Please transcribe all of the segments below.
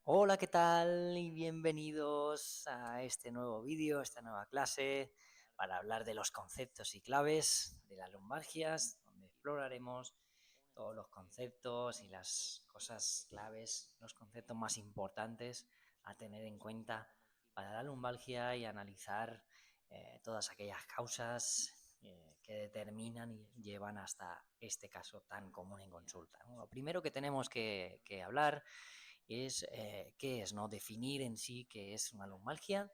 Hola, ¿qué tal? Y bienvenidos a este nuevo vídeo, esta nueva clase para hablar de los conceptos y claves de las lumbalgias, donde exploraremos todos los conceptos y las cosas claves, los conceptos más importantes a tener en cuenta para la lumbalgia y analizar todas aquellas causas que determinan y llevan hasta este caso tan común en consulta, ¿no? Lo primero que tenemos que hablar es qué es, ¿no? Definir en sí qué es una lumbalgia.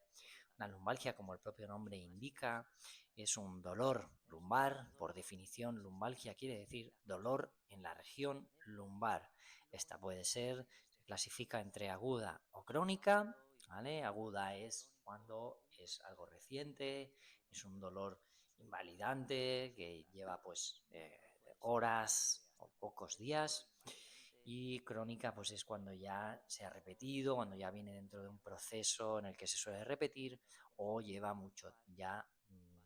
Una lumbalgia, como el propio nombre indica, es un dolor lumbar. Por definición, lumbalgia quiere decir dolor en la región lumbar. Esta puede ser, se clasifica entre aguda o crónica, ¿vale? Aguda es cuando es algo reciente, es un dolor invalidante que lleva pues horas o pocos días, y crónica pues es cuando ya se ha repetido, cuando ya viene dentro de un proceso en el que se suele repetir o lleva mucho, ya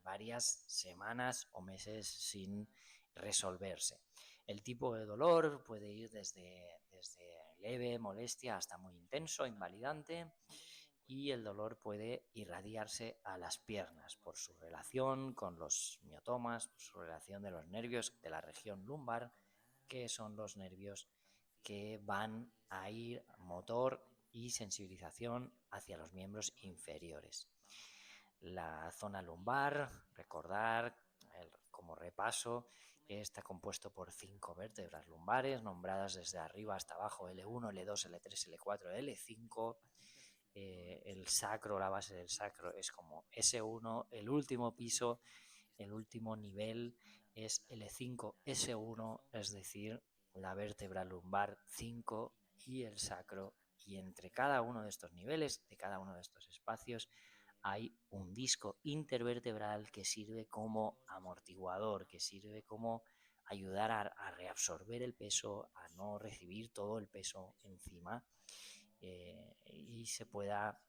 varias semanas o meses sin resolverse. El tipo de dolor puede ir desde leve, molestia, hasta muy intenso, invalidante, y el dolor puede irradiarse a las piernas por su relación con los miotomas, por su relación de los nervios de la región lumbar, que son los nervios que van a ir motor y sensibilización hacia los miembros inferiores. La zona lumbar, recordar como repaso, que está compuesto por 5 vértebras lumbares, nombradas desde arriba hasta abajo: L1, L2, L3, L4, L5. El sacro, la base del sacro es como S1, el último piso, el último nivel es L5, S1, es decir, la vértebra lumbar 5 y el sacro, y entre cada uno de estos niveles, de cada uno de estos espacios, hay un disco intervertebral que sirve como amortiguador, que sirve como ayudar a reabsorber el peso, a no recibir todo el peso encima, y se pueda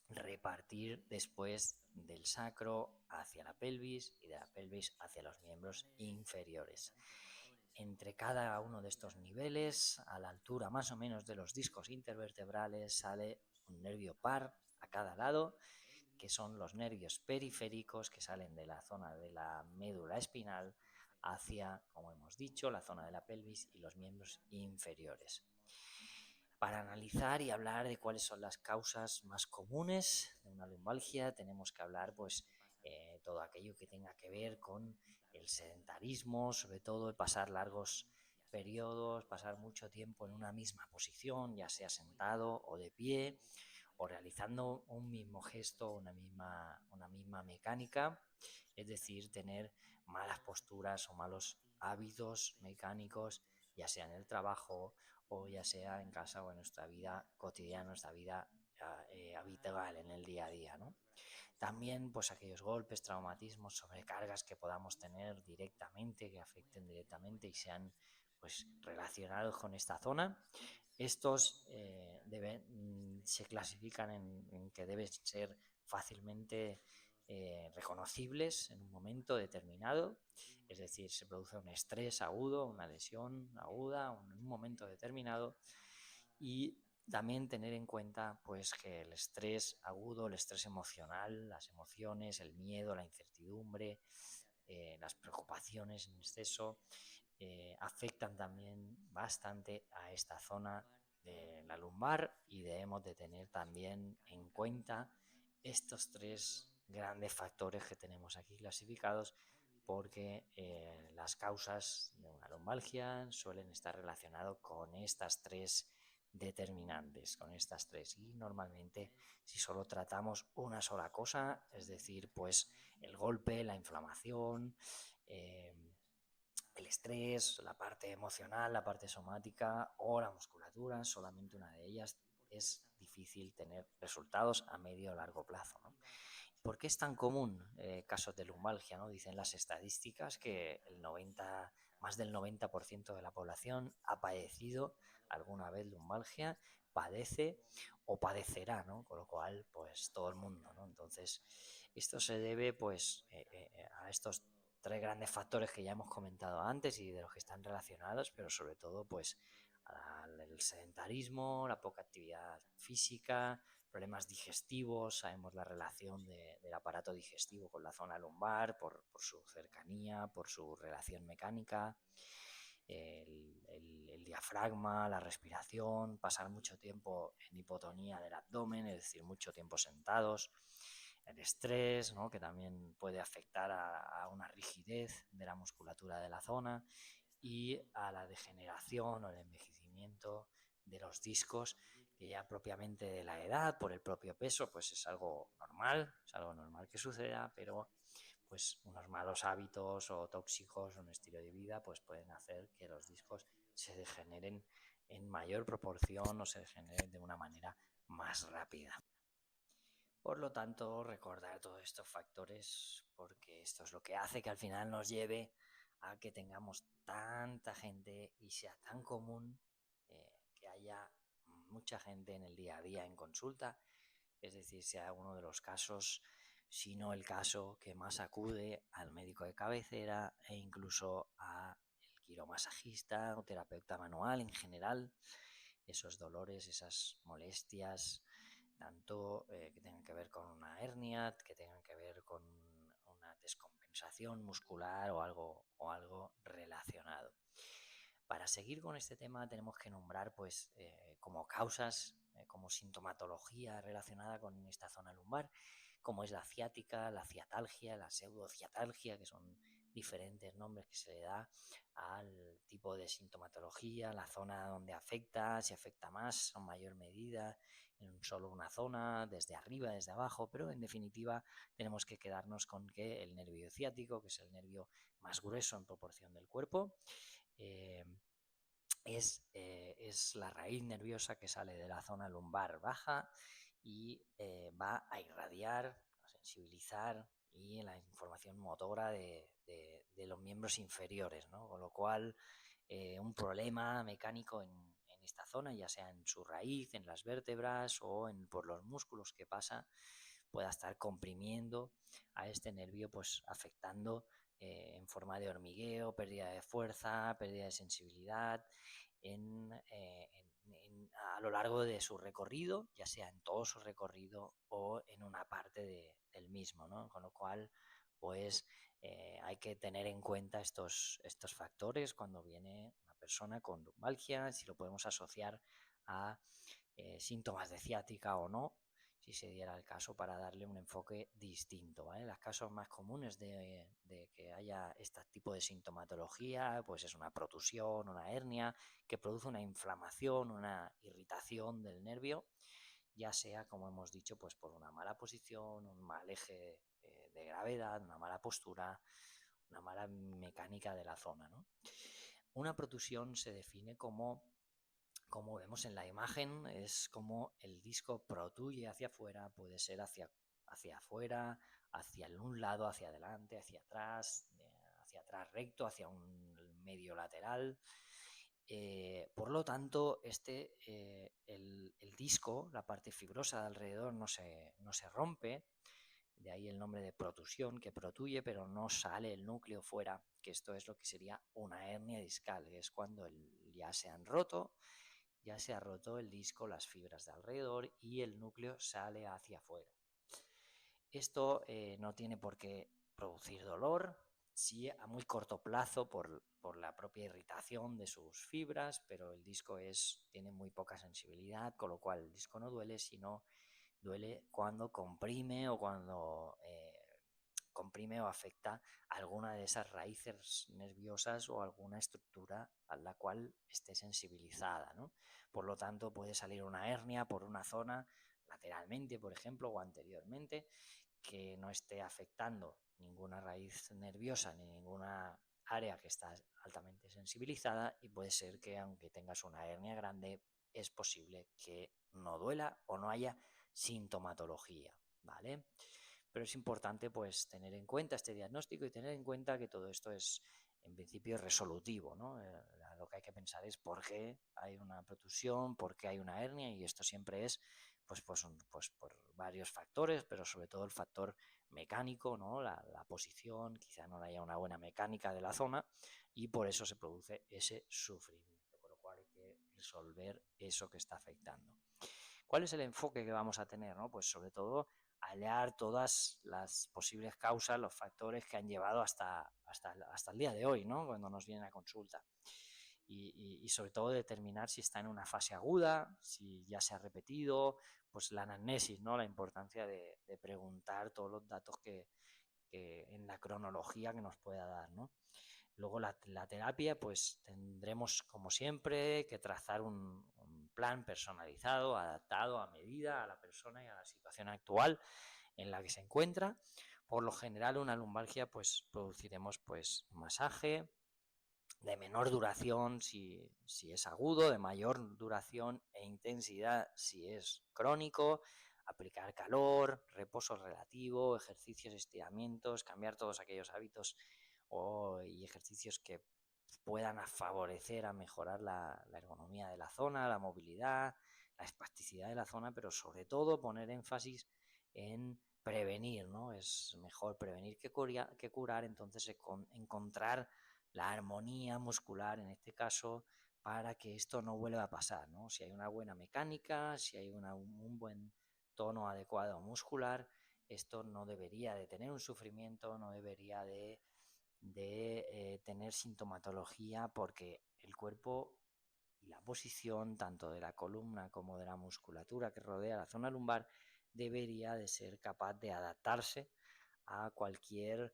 repartir después del sacro hacia la pelvis y de la pelvis hacia los miembros inferiores. Entre cada uno de estos niveles, a la altura más o menos de los discos intervertebrales, sale un nervio par a cada lado, que son los nervios periféricos que salen de la zona de la médula espinal hacia, como hemos dicho, la zona de la pelvis y los miembros inferiores. Para analizar y hablar de cuáles son las causas más comunes de una lumbalgia, tenemos que hablar pues todo aquello que tenga que ver con el sedentarismo, sobre todo el pasar largos periodos, pasar mucho tiempo en una misma posición, ya sea sentado o de pie, o realizando un mismo gesto, una misma mecánica, es decir, tener malas posturas o malos hábitos mecánicos, ya sea en el trabajo o ya sea en casa o en nuestra vida cotidiana, nuestra vida habitual en el día a día, ¿no? También pues aquellos golpes, traumatismos, sobrecargas que podamos tener directamente, que afecten directamente y sean pues relacionados con esta zona. Estos se clasifican en que deben ser fácilmente reconocibles en un momento determinado, es decir, se produce un estrés agudo, una lesión aguda en un momento determinado, y también tener en cuenta pues que el estrés agudo, el estrés emocional, las emociones, el miedo, la incertidumbre, las preocupaciones en exceso, afectan también bastante a esta zona de la lumbar, y debemos de tener también en cuenta estos tres grandes factores que tenemos aquí clasificados, porque las causas de una lumbalgia suelen estar relacionadas con estas tres determinantes, con estas tres, y normalmente si solo tratamos una sola cosa, es decir, pues el golpe, la inflamación, el estrés, la parte emocional, la parte somática o la musculatura, solamente una de ellas, es difícil tener resultados a medio o largo plazo, ¿no? ¿Por qué es tan común casos de lumbalgia, ¿no? Dicen las estadísticas que más del 90% de la población ha padecido alguna vez lumbalgia, padece o padecerá, ¿no? Con lo cual, pues todo el mundo, ¿no? Entonces, esto se debe pues a estos tres grandes factores que ya hemos comentado antes y de los que están relacionados, pero sobre todo pues al sedentarismo, la poca actividad física, problemas digestivos. Sabemos la relación del aparato digestivo con la zona lumbar por su cercanía, por su relación mecánica. El diafragma, la respiración, pasar mucho tiempo en hipotonía del abdomen, es decir, mucho tiempo sentados, el estrés, ¿no?, que también puede afectar a una rigidez de la musculatura de la zona y a la degeneración o el envejecimiento de los discos, que ya propiamente de la edad, por el propio peso, pues es algo normal que suceda, pero pues unos malos hábitos o tóxicos o un estilo de vida pues pueden hacer que los discos se degeneren en mayor proporción o se degeneren de una manera más rápida. Por lo tanto, recordar todos estos factores, porque esto es lo que hace que al final nos lleve a que tengamos tanta gente y sea tan común que haya mucha gente en el día a día en consulta, es decir, sea uno de los casos, si no el caso que más acude al médico de cabecera e incluso al quiromasajista o terapeuta manual en general, esos dolores, esas molestias, tanto que tengan que ver con una hernia, que tengan que ver con una descompensación muscular o algo relacionado. Para seguir con este tema tenemos que nombrar pues como causas, como sintomatología relacionada con esta zona lumbar, como es la ciática, la ciatalgia, la pseudociatalgia, que son diferentes nombres que se le da al tipo de sintomatología, la zona donde afecta, si afecta más o en mayor medida en solo una zona, desde arriba, desde abajo, pero en definitiva tenemos que quedarnos con que el nervio ciático, que es el nervio más grueso en proporción del cuerpo, eh, es la raíz nerviosa que sale de la zona lumbar baja y va a irradiar, a sensibilizar y la información motora de los miembros inferiores, ¿no? Con lo cual un problema mecánico en esta zona, ya sea en su raíz, en las vértebras o por los músculos que pasa, pueda estar comprimiendo a este nervio, pues afectando en forma de hormigueo, pérdida de fuerza, pérdida de sensibilidad a lo largo de su recorrido, ya sea en todo su recorrido o en una parte del mismo, ¿no? Con lo cual, pues hay que tener en cuenta estos factores cuando viene una persona con lumbalgia, si lo podemos asociar a síntomas de ciática o no, si se diera el caso, para darle un enfoque distinto, ¿vale? Los casos más comunes de que haya este tipo de sintomatología, pues es una protusión, una hernia, que produce una inflamación, una irritación del nervio, ya sea, como hemos dicho, pues por una mala posición, un mal eje de gravedad, una mala postura, una mala mecánica de la zona, ¿no? Una protusión se define como vemos en la imagen, es como el disco protruye hacia afuera, puede ser hacia afuera, hacia un lado, hacia adelante, hacia atrás recto, hacia un medio lateral. Por lo tanto, el disco, la parte fibrosa de alrededor no se rompe, de ahí el nombre de protusión, que protuye pero no sale el núcleo fuera, que esto es lo que sería una hernia discal, que es cuando ya se ha roto el disco, las fibras de alrededor y el núcleo sale hacia afuera. Esto no tiene por qué producir dolor, sí a muy corto plazo por la propia irritación de sus fibras, pero el disco tiene muy poca sensibilidad, con lo cual el disco no duele, sino duele cuando comprime o cuando comprime o afecta alguna de esas raíces nerviosas o alguna estructura a la cual esté sensibilizada, ¿no? Por lo tanto, puede salir una hernia por una zona lateralmente, por ejemplo, o anteriormente, que no esté afectando ninguna raíz nerviosa ni ninguna área que está altamente sensibilizada, y puede ser que aunque tengas una hernia grande, es posible que no duela o no haya sintomatología, ¿vale? Pero es importante pues tener en cuenta este diagnóstico y tener en cuenta que todo esto es en principio resolutivo, ¿no? Lo que hay que pensar es por qué hay una protusión, por qué hay una hernia, y esto siempre es pues por varios factores, pero sobre todo el factor mecánico, ¿no? La posición, quizá no haya una buena mecánica de la zona y por eso se produce ese sufrimiento, con lo cual hay que resolver eso que está afectando. ¿Cuál es el enfoque que vamos a tener? ¿No? Pues sobre todo hallar todas las posibles causas, los factores que han llevado hasta el día de hoy, ¿no? Cuando nos vienen a consulta. Y sobre todo determinar si está en una fase aguda, si ya se ha repetido, pues la anamnesis, ¿no? La importancia de preguntar todos los datos que en la cronología que nos pueda dar, ¿no? Luego la terapia, pues tendremos como siempre que trazar un plan personalizado, adaptado a medida a la persona y a la situación actual en la que se encuentra. Por lo general, una lumbalgia, pues produciremos pues masaje de menor duración si es agudo, de mayor duración e intensidad si es crónico, aplicar calor, reposo relativo, ejercicios, estiramientos, cambiar todos aquellos hábitos y ejercicios que puedan favorecer a mejorar la ergonomía de la zona, la movilidad, la espasticidad de la zona, pero sobre todo poner énfasis en prevenir, ¿no? Es mejor prevenir que curar, entonces encontrar la armonía muscular en este caso para que esto no vuelva a pasar, ¿no? Si hay una buena mecánica, si hay un buen tono adecuado muscular, esto no debería de tener un sufrimiento, no debería de tener sintomatología, porque el cuerpo y la posición tanto de la columna como de la musculatura que rodea la zona lumbar debería de ser capaz de adaptarse a cualquier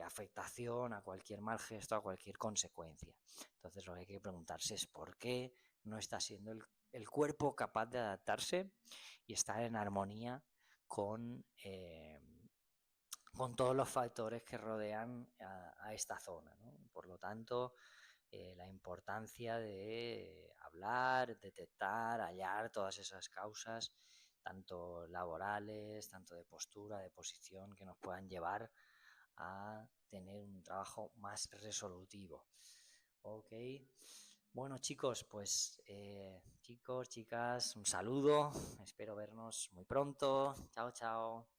afectación, a cualquier mal gesto, a cualquier consecuencia. Entonces lo que hay que preguntarse es por qué no está siendo el cuerpo capaz de adaptarse y estar en armonía con, eh, con todos los factores que rodean a esta zona, ¿no? Por lo tanto, la importancia de hablar, detectar, hallar todas esas causas, tanto laborales, tanto de postura, de posición, que nos puedan llevar a tener un trabajo más resolutivo. Ok. Bueno, chicos, pues chicos, chicas, un saludo. Espero vernos muy pronto. Chao, chao.